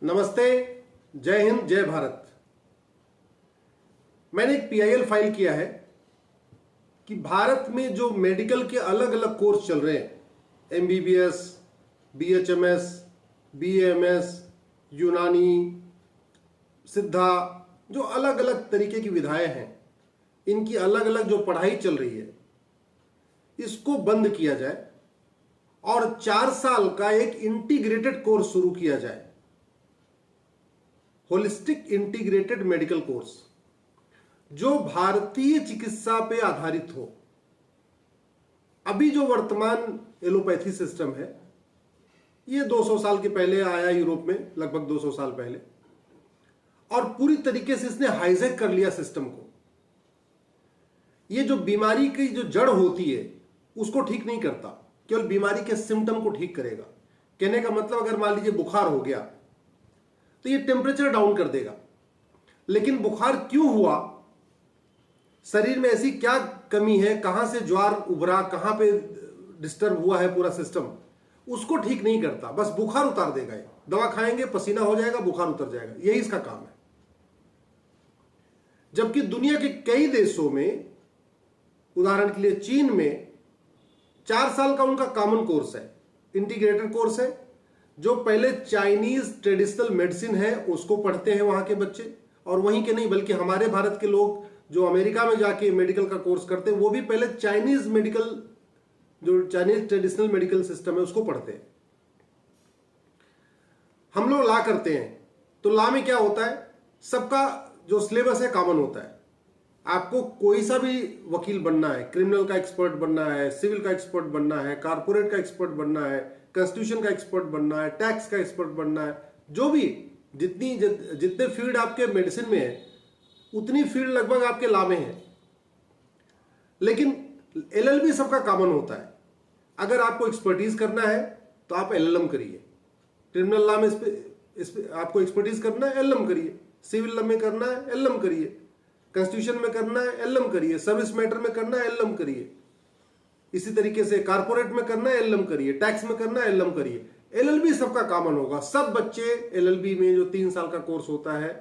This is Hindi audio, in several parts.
नमस्ते, जय हिंद, जय भारत। मैंने एक पीआईएल फाइल किया है कि भारत में जो मेडिकल के अलग अलग कोर्स चल रहे हैं, एमबीबीएस, बीएचएमएस, बीएएमएस, यूनानी, सिद्धा, जो अलग अलग तरीके की विधाएं हैं, इनकी अलग अलग जो पढ़ाई चल रही है, इसको बंद किया जाए और 4 साल का एक इंटीग्रेटेड कोर्स शुरू किया जाए, होलिस्टिक इंटीग्रेटेड मेडिकल कोर्स, जो भारतीय चिकित्सा पे आधारित हो। अभी जो वर्तमान एलोपैथी सिस्टम है, ये 200 साल के पहले आया यूरोप में, लगभग 200 साल पहले, और पूरी तरीके से इसने हाईजैक कर लिया सिस्टम को। ये जो बीमारी की जो जड़ होती है उसको ठीक नहीं करता, केवल बीमारी के सिम्टम को ठीक करेगा। कहने का मतलब, अगर मान लीजिए बुखार हो गया तो ये टेम्परेचर डाउन कर देगा, लेकिन बुखार क्यों हुआ, शरीर में ऐसी क्या कमी है, कहां से ज्वार उभरा, कहां पे डिस्टर्ब हुआ है पूरा सिस्टम, उसको ठीक नहीं करता। बस बुखार उतार देगा। ये दवा खाएंगे, पसीना हो जाएगा, बुखार उतर जाएगा, यही इसका काम है। जबकि दुनिया के कई देशों में, उदाहरण के लिए चीन में, 4 साल का उनका कॉमन कोर्स है, इंटीग्रेटेड कोर्स है, जो पहले चाइनीज ट्रेडिशनल मेडिसिन है उसको पढ़ते हैं वहां के बच्चे, और वहीं के नहीं बल्कि हमारे भारत के लोग जो अमेरिका में जाके मेडिकल का कोर्स करते हैं, वो भी पहले चाइनीज मेडिकल, जो चाइनीज ट्रेडिशनल मेडिकल सिस्टम है उसको पढ़ते हैं। हम लोग लॉ करते हैं, तो लॉ में क्या होता है, सबका जो सिलेबस है कॉमन होता है। आपको कोई सा भी वकील बनना है, क्रिमिनल का एक्सपर्ट बनना है, सिविल का एक्सपर्ट बनना है, कारपोरेट का एक्सपर्ट बनना है, कॉन्स्टिट्यूशन का एक्सपर्ट बनना है, टैक्स का एक्सपर्ट बनना है, जो भी जितने फील्ड आपके मेडिसिन में है, उतनी फील्ड लगभग आपके लॉ में है। लेकिन एलएलबी सबका कॉमन होता है। अगर आपको एक्सपर्टीज करना है तो आप एलएलएम करिए। क्रिमिनल लॉ में इस पे आपको एक्सपर्टीज करना है, एलएलएम करिए। सिविल लॉ में करना है, एलएलएम करिए। कॉन्स्टिट्यूशन में करना है, एलएलएम करिए। सर्विस मैटर में करना है, एलएलएम करिए। इसी तरीके से कारपोरेट में करना है, एलएलएम करिए। टैक्स में करना है, एलएलएम करिए। एलएलबी सबका कॉमन होगा। सब बच्चे एलएलबी में जो 3 साल का कोर्स होता है,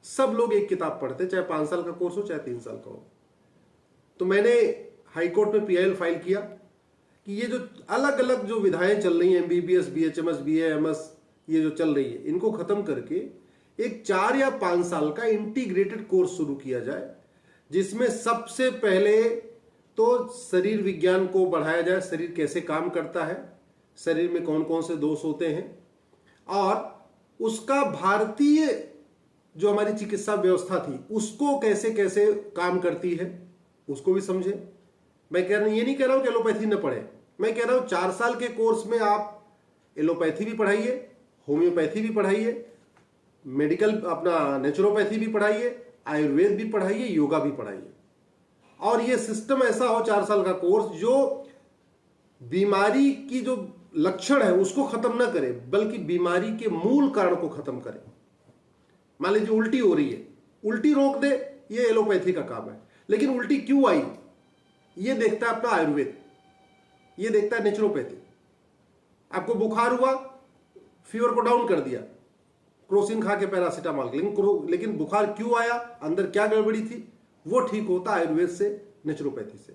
सब लोग एक किताब पढ़ते, चाहे 5 साल का कोर्स हो चाहे 3 साल का हो। तो मैंने हाईकोर्ट में पीआईएल फाइल किया कि ये जो अलग अलग जो विधाएं चल रही हैं, एमबीबीएस, बीएचएमएस, बीएएमएस, ये जो चल रही है, इनको खत्म करके एक 4 या 5 साल का इंटीग्रेटेड कोर्स शुरू किया जाए, जिसमें सबसे पहले तो शरीर विज्ञान को बढ़ाया जाए। शरीर कैसे काम करता है, शरीर में कौन कौन से दोष होते हैं, और उसका भारतीय जो हमारी चिकित्सा व्यवस्था थी उसको कैसे कैसे काम करती है उसको भी समझे। मैं कह रहा हूं, ये नहीं कह रहा हूं कि एलोपैथी न पढ़े, मैं कह रहा हूं 4 साल के कोर्स में आप एलोपैथी भी पढ़ाइए, होम्योपैथी भी पढ़ाइए, मेडिकल अपना नेचुरोपैथी भी पढ़ाइए, आयुर्वेद भी पढ़ाइए, योगा भी पढ़ाइए। और ये सिस्टम ऐसा हो 4 साल का कोर्स जो बीमारी की जो लक्षण है उसको खत्म ना करे, बल्कि बीमारी के मूल कारण को खत्म करे। मान लीजिए उल्टी हो रही है, उल्टी रोक दे, ये एलोपैथी का काम है। लेकिन उल्टी क्यों आई, ये देखता है अपना आयुर्वेद, ये देखता है नेचुरोपैथी। आपको बुखार हुआ, फीवर को डाउन कर दिया, क्रोसिन खा के पैरासिटामॉल, लेकिन बुखार क्यों आया, अंदर क्या गड़बड़ी थी, वो ठीक होता आयुर्वेद से, नेचुरोपैथी से।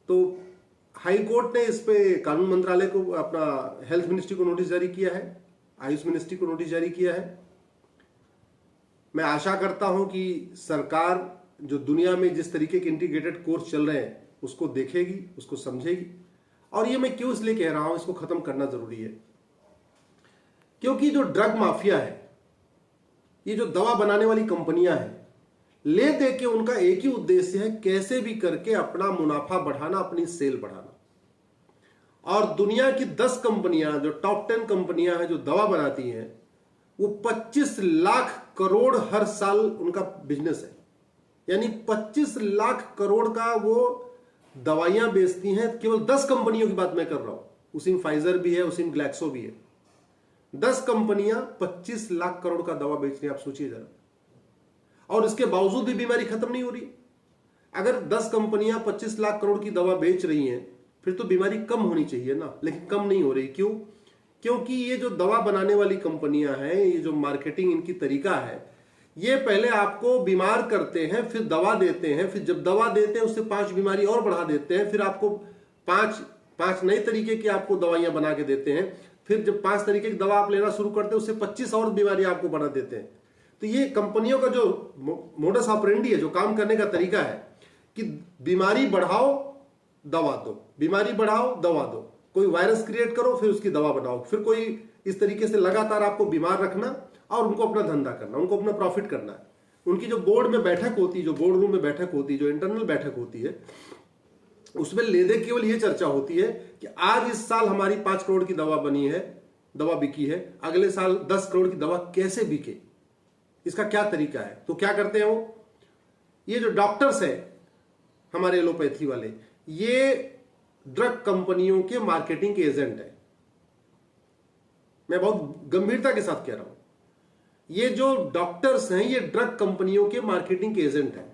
तो हाई कोर्ट ने इस पे कानून मंत्रालय को, अपना हेल्थ मिनिस्ट्री को नोटिस जारी किया है, आयुष मिनिस्ट्री को नोटिस जारी किया है। मैं आशा करता हूं कि सरकार जो दुनिया में जिस तरीके के इंटीग्रेटेड कोर्स चल रहे हैं उसको देखेगी, उसको समझेगी। और ये मैं क्यों इसलिए कह रहा हूं, इसको खत्म करना जरूरी है, क्योंकि जो ड्रग माफिया है, ये जो दवा बनाने वाली कंपनियां हैं, ले दे के उनका एक ही उद्देश्य है, कैसे भी करके अपना मुनाफा बढ़ाना, अपनी सेल बढ़ाना। और दुनिया की 10 कंपनियां, जो टॉप 10 कंपनियां हैं जो दवा बनाती हैं, वो 25 लाख करोड़ हर साल उनका बिजनेस है। यानी 25 लाख करोड़ का वो दवाइयां बेचती हैं। केवल 10 कंपनियों की बात मैं कर रहा हूं, उसी में फाइजर भी है, उसी में ग्लैक्सो भी है। 10 कंपनियां 25 लाख करोड़ का दवा बेच रही हैं, आप सोचिए जरा। और इसके बावजूद भी बीमारी खत्म नहीं हो रही। अगर 10 कंपनियां 25 लाख करोड़ की दवा बेच रही हैं, फिर तो बीमारी कम होनी चाहिए ना, लेकिन कम नहीं हो रही। क्यों? क्योंकि ये जो दवा बनाने वाली कंपनियां हैं, ये जो मार्केटिंग इनकी तरीका है, ये पहले आपको बीमार करते हैं, फिर दवा देते हैं, फिर जब दवा देते हैं उससे 5 बीमारी और बढ़ा देते हैं, फिर आपको पांच नए तरीके की आपको दवाइयां बना के देते हैं, फिर जब 5 तरीके की दवा आप लेना शुरू करते हैं उससे 25 और बीमारी आपको बना देते हैं। तो ये कंपनियों का जो मोडस ऑपरेंडी है, जो काम करने का तरीका है कि बीमारी बढ़ाओ दवा दो, बीमारी बढ़ाओ दवा दो, कोई वायरस क्रिएट करो फिर उसकी दवा बनाओ, फिर कोई इस तरीके से लगातार आपको बीमार रखना और उनको अपना धंधा करना, उनको अपना प्रॉफिट करना है। उनकी जो बोर्ड में बैठक होती है, जो बोर्ड रूम में बैठक होती है, जो इंटरनल बैठक होती है, उसमें लेदे केवल ये चर्चा होती है कि आज इस साल हमारी 5 करोड़ की दवा बनी है, दवा बिकी है, अगले साल 10 करोड़ की दवा कैसे बिके, इसका क्या तरीका है। तो क्या करते हैं वो, ये जो डॉक्टर्स है हमारे एलोपैथी वाले, ये ड्रग कंपनियों के मार्केटिंग के एजेंट है। मैं बहुत गंभीरता के साथ कह रहा हूं, ये जो डॉक्टर्स हैं ये ड्रग कंपनियों के मार्केटिंग के एजेंट हैं।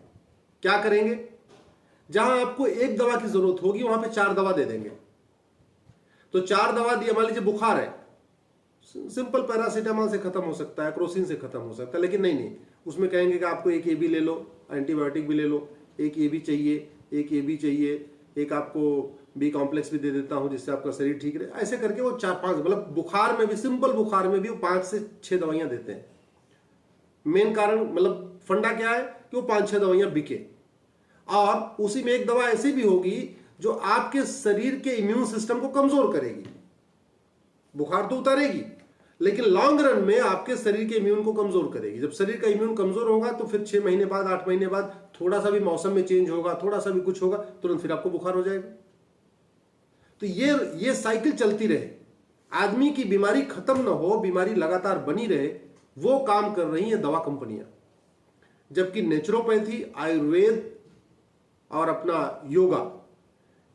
क्या करेंगे, जहां आपको एक दवा की जरूरत होगी वहां पे 4 दवा दे देंगे। तो 4 दवा दी, मान लीजिए बुखार है, सिंपल पैरासीटामोल से खत्म हो सकता है, क्रोसिन से खत्म हो सकता है, लेकिन नहीं, उसमें कहेंगे कि आपको एक ए बी ले लो, एंटीबायोटिक भी ले लो, एक ए बी चाहिए, एक ए बी चाहिए, एक आपको बी कॉम्प्लेक्स भी दे देता हूं जिससे आपका शरीर ठीक रहे। ऐसे करके वो 4-5, मतलब बुखार में भी, सिंपल बुखार में भी वो 5 से 6 दवाइयां देते हैं। मेन कारण, मतलब फंडा क्या है कि वो 5-6 दवाइयां बिके, और उसी में एक दवा ऐसी भी होगी जो आपके शरीर के इम्यून सिस्टम को कमजोर करेगी। बुखार तो उतारेगी लेकिन लॉन्ग रन में आपके शरीर के इम्यून को कमजोर करेगी। जब शरीर का इम्यून कमजोर होगा तो फिर 6 महीने बाद, 8 महीने बाद थोड़ा सा भी मौसम में चेंज होगा, थोड़ा सा भी कुछ होगा, तुरंत फिर आपको बुखार हो जाएगा। तो ये साइकिल चलती रहे, आदमी की बीमारी खत्म ना हो, बीमारी लगातार बनी रहे, वो काम कर रही है दवा कंपनियां। जबकि नेचुरोपैथी, आयुर्वेद और अपना योगा,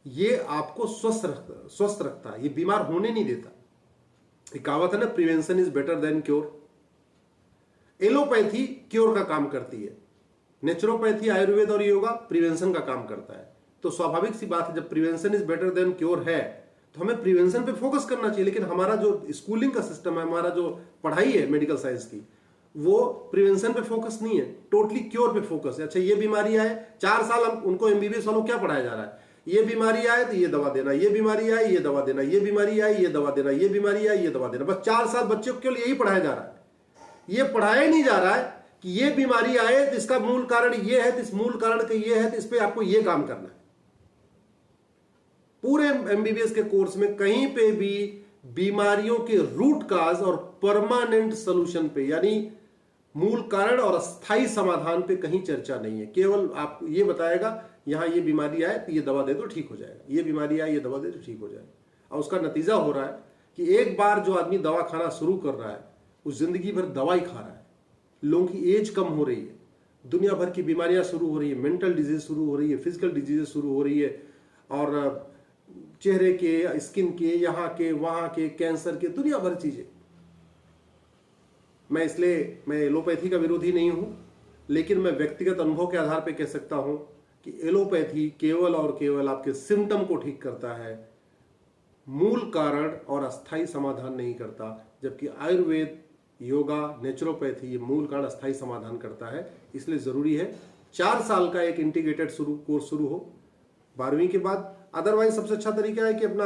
ये आपको स्वस्थ रखता है, ये बीमार होने नहीं देता। एक कहावत है ना, prevention is better than cure. Allopathy cure का काम करती है, नेचुरोपैथी, आयुर्वेद और योगा प्रिवेंशन का काम करता है। तो स्वाभाविक सी बात है, जब prevention is better than cure है तो हमें प्रिवेंशन पे फोकस करना चाहिए। लेकिन हमारा जो स्कूलिंग का सिस्टम है, हमारा जो पढ़ाई है मेडिकल साइंस की, वो प्रिवेंशन पे फोकस नहीं है, टोटली क्योर पे फोकस है। अच्छा, ये बीमारी आए, 4 साल हम उनको एमबीबीएस वालों को क्या पढ़ाया जा रहा है, ये बीमारी आए तो ये दवा देना, ये बीमारी आए ये दवा देना, ये बीमारी आए ये दवा देना, ये बीमारी आए ये दवा देना। बस 4 साल बच्चों को केवल यही पढ़ाया जा रहा है। ये पढ़ाया ही नहीं जा रहा है कि ये बीमारी आए तो इसका मूल कारण ये है, तो इस मूल कारण का ये है, तो इस पे आपको ये काम करना है। पूरे एमबीबीएस के कोर्स में कहीं पे भी बीमारियों के रूट काज और परमानेंट सोल्यूशन पे, यानी मूल कारण और अस्थायी समाधान पे कहीं चर्चा नहीं है। केवल आपको ये बताएगा यहां ये बीमारी आए तो ये दवा दे दो ठीक हो जाएगा, ये बीमारी आए ये दवा दे दो ठीक हो जाएगा। और उसका नतीजा हो रहा है कि एक बार जो आदमी दवा खाना शुरू कर रहा है वो जिंदगी भर दवाई खा रहा है। लोगों की एज कम हो रही है, दुनिया भर की बीमारियां शुरू हो रही है, मेंटल डिजीज शुरू हो रही है, फिजिकल डिजीज शुरू हो रही है, और चेहरे के, स्किन के, यहाँ के, वहां के, कैंसर के, दुनिया भर चीजें। मैं एलोपैथी का विरोधी नहीं हूं, लेकिन मैं व्यक्तिगत अनुभव के आधार पर कह सकता हूं कि एलोपैथी केवल और केवल आपके सिम्टम को ठीक करता है, मूल कारण और अस्थायी समाधान नहीं करता। जबकि आयुर्वेद, योगा, नेचुरोपैथी ये मूल कारण अस्थायी समाधान करता है। इसलिए जरूरी है 4 साल का एक इंटीग्रेटेड कोर्स शुरू हो 12वीं के बाद। अदरवाइज सबसे अच्छा तरीका है कि अपना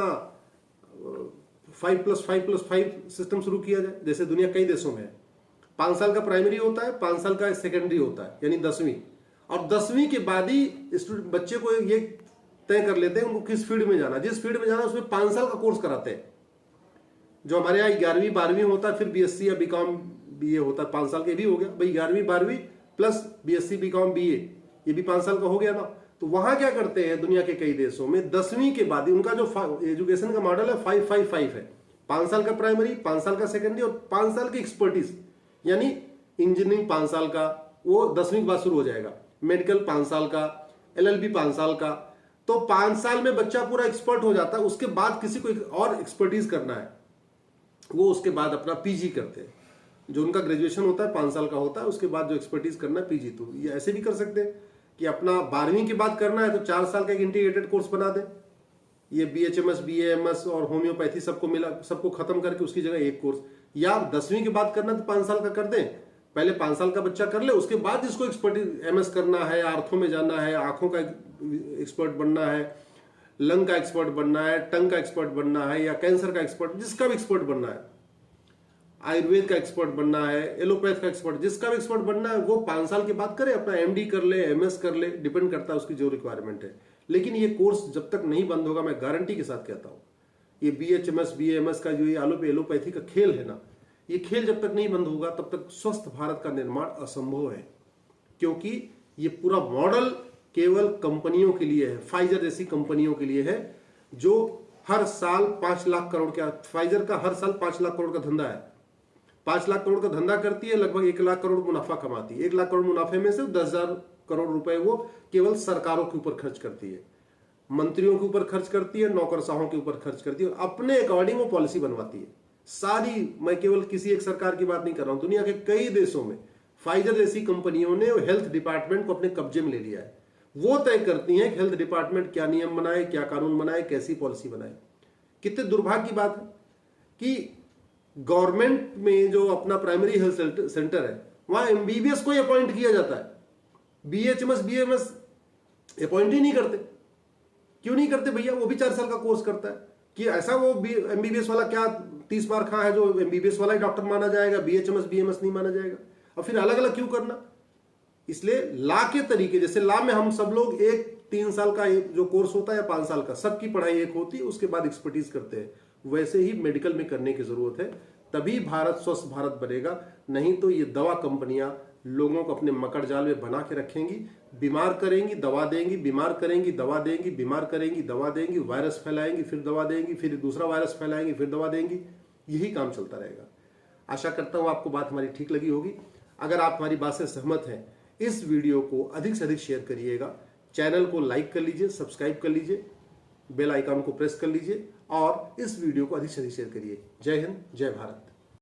5+5+5 सिस्टम शुरू किया जाए, जैसे दुनिया कई देशों में है। 5 साल का प्राइमरी होता है, 5 साल का सेकेंडरी होता है, यानी 10वीं, और 10वीं के बाद ही बच्चे को ये तय कर लेते हैं उनको किस फील्ड में जाना। जिस फील्ड में जाना उसमें 5 साल का कोर्स कराते हैं। जो हमारे यहाँ 11वीं 12वीं होता है, फिर बीएससी या बीकॉम बीए होता है, 5 साल के भी हो गया भाई, 11वीं 12वीं प्लस बीएससी बीकॉम बीए, ये भी 5 साल का हो गया ना। तो वहां क्या करते हैं दुनिया के कई देशों में, 10वीं के बाद ही उनका जो एजुकेशन का मॉडल है 5-5-5 है। 5 साल का प्राइमरी, 5 साल का सेकेंडरी और 5 साल की एक्सपर्टीज, यानी इंजीनियरिंग 5 साल का, वो 10वीं के बाद शुरू हो जाएगा। मेडिकल 5 साल का, एलएलबी 5 साल का। तो 5 साल में बच्चा पूरा एक्सपर्ट हो जाता है। उसके बाद किसी को और एक्सपर्टीज करना है, वो उसके बाद अपना पीजी करते हैं। जो उनका ग्रेजुएशन होता है 5 साल का होता है, उसके बाद जो एक्सपर्टीज करना है पीजी। तो ये ऐसे भी कर सकते हैं कि अपना 12वीं के बाद करना है तो 4 साल का एक इंटीग्रेटेड कोर्स बना दें, ये BHMS BAMS और होम्योपैथी सबको मिला, सबको खत्म करके उसकी जगह एक कोर्स, या आप 10वीं की बात करना तो 5 साल का कर दें, पहले 5 साल का बच्चा कर ले, उसके बाद जिसको एक्सपर्ट MS करना है, आर्थो में जाना है, आंखों का एक्सपर्ट बनना है, लंग का एक्सपर्ट बनना है, टंग का एक्सपर्ट बनना है, या कैंसर का एक्सपर्ट, जिसका भी एक्सपर्ट बनना है, आयुर्वेद का एक्सपर्ट बनना है, एलोपैथ का एक्सपर्ट, जिसका भी एक्सपर्ट बनना है वो 5 साल के बाद करे, अपना MD कर ले, MS कर ले, डिपेंड करता है उसकी जो रिक्वायरमेंट है। लेकिन ये कोर्स जब तक नहीं बंद होगा, मैं गारंटी के साथ कहता हूं, ये BHMS BAMS का जो ये एलोपैथी का खेल है ना, ये खेल जब तक नहीं बंद होगा तब तक स्वस्थ भारत का निर्माण असंभव है। क्योंकि ये पूरा मॉडल केवल कंपनियों के लिए है, फाइजर जैसी कंपनियों के लिए है, जो हर साल 5 लाख करोड़ का, फाइजर का हर साल 5 लाख करोड़ का धंधा है, 5 लाख करोड़ का धंधा करती है, लगभग 1 लाख करोड़ मुनाफा कमाती है। 1 लाख करोड़ मुनाफे में से 10,000 करोड़ रुपए वो केवल सरकारों के ऊपर खर्च करती है, मंत्रियों के ऊपर खर्च करती है, नौकरशाहों के ऊपर खर्च करती है, और अपने अकॉर्डिंग वो पॉलिसी बनवाती है सारी। मैं केवल किसी एक सरकार की बात नहीं कर रहा हूं, दुनिया के कई देशों में फाइजर जैसी कंपनियों ने हेल्थ डिपार्टमेंट को अपने कब्जे में ले लिया है। वो तय करती हैं कि हेल्थ डिपार्टमेंट क्या नियम बनाए, क्या कानून बनाए, कैसी पॉलिसी बनाए। कितने दुर्भाग्य की बात है कि गवर्नमेंट में जो अपना प्राइमरी हेल्थ सेंटर है, वहां MBBS को अपॉइंट किया जाता है, BHMS BAMS अपॉइंट ही नहीं करते। क्यों नहीं करते भैया? वो भी 4 साल का कोर्स करता है कि ऐसा वो MBBS वाला क्या 30 बार खा है जो MBBS वाला ही डॉक्टर माना जाएगा, BHMS BAMS नहीं माना जाएगा? और फिर अलग अलग क्यों करना? इसलिए लॉ के तरीके, जैसे लॉ में हम सब लोग एक 3 साल का एक जो कोर्स होता है या 5 साल का, सबकी पढ़ाई एक होती है, उसके बाद एक्सपर्टीज करते हैं, वैसे ही मेडिकल में करने की जरूरत है। तभी भारत स्वस्थ भारत बनेगा। नहीं तो ये दवा कंपनियां लोगों को अपने मकड़ जाल में बना के रखेंगी, बीमार करेंगी, दवा देंगी, बीमार करेंगी, दवा देंगी, बीमार करेंगी, दवा देंगी, वायरस फैलाएंगी, फिर दवा देंगी, फिर दूसरा वायरस फैलाएंगी, फिर दवा देंगी। यही काम चलता रहेगा। आशा करता हूं आपको बात हमारी ठीक लगी होगी। अगर आप हमारी बात से सहमत हैं, इस वीडियो को अधिक से अधिक शेयर करिएगा, चैनल को लाइक कर लीजिए, सब्सक्राइब कर लीजिए, बेल आइकन को प्रेस कर लीजिए और इस वीडियो को अधिक से अधिक शेयर करिए। जय हिंद, जय भारत।